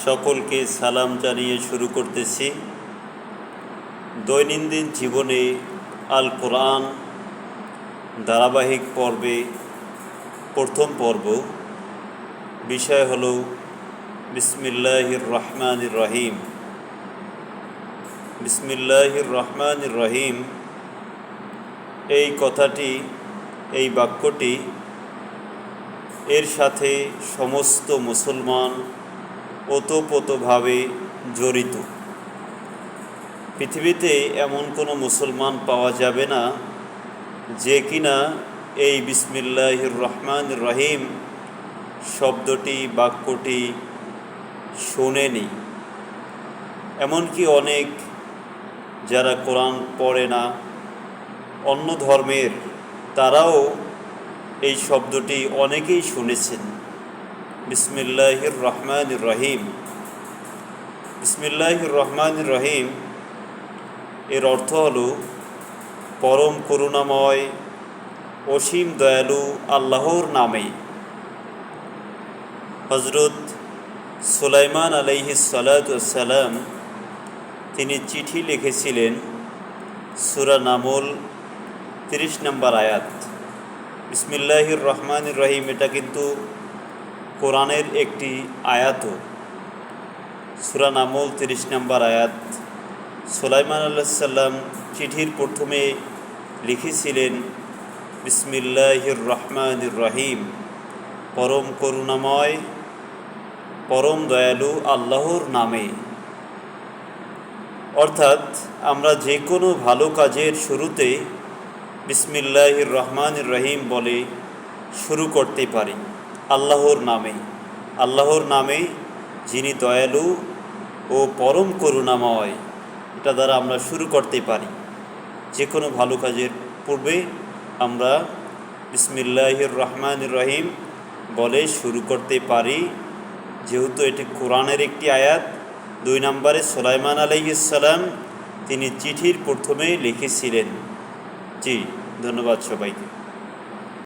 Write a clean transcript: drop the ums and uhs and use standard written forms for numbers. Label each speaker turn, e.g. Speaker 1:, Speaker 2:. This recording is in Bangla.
Speaker 1: সকলকে সালাম জানিয়ে শুরু করতেছি। দৈনন্দিন জীবনে আল কোরআন ধারাবাহিক পর্বে প্রথম পর্ব, বিষয় হল বিসমিল্লাহির রহমানির রহিম। বিসমিল্লাহির রহমানির রহিম এই কথাটি, এই বাক্যটি এর সাথে সমস্ত মুসলমান ওতপ্রোতভাবে জড়িত। পৃথিবীতে এমন কোনো মুসলমান পাওয়া যাবে না যে কিনা এই বিসমিল্লাহির রহমানির রহিম শব্দটি, বাক্যটি শোনেনি। এমনকি অনেক যারা কোরআন পড়ে না, অন্য ধর্মের, তারাও এই শব্দটি অনেকেই শুনেছেন। বিসমিল্লাহির রহমানির রহিম। বিসমিল্লাহির রহমানির রহিম এর অর্থ হল পরম করুণাময়, অসীম দয়ালু আল্লাহর নামে। হযরত সুলাইমান আলাইহিস সালাতু ওয়াস সালাম তিনি চিঠি লিখেছিলেন। সূরা নামল 30 নম্বর আয়াত। বিসমিল্লাহির রহমানির রহিম এটা কিন্তু কোরআনের একটি আয়াতও। সূরা নামল 30 নম্বর আয়াত। সুলাইমান আলাইহিস সালাম চিঠির প্রথমে লিখেছিলেন বিসমিল্লাহির রহমানির রহিম, পরম করুণাময়, পরম দয়ালু আল্লাহর নামে। অর্থাৎ আমরা যে কোনো ভালো কাজের শুরুতে বিসমিল্লাহির রহমানির রহিম বলে শুরু করতে পারি, আল্লাহর নামে। আল্লাহর নামে যিনি দয়ালু ও পরম করুণাময়, এটা দ্বারা আমরা শুরু করতে পারি। যে কোনো ভালো কাজের পূর্বে আমরা বিসমিল্লাহির রহমানির রহিম বলে শুরু করতে পারি, যেহেতু এটি কোরআনের একটি আয়াত। 2 নম্বরে সুলাইমান আলাইহিস সালাম তিনি চিঠির প্রথমে লিখেছিলেন। জি, ধন্যবাদ সবাইকে।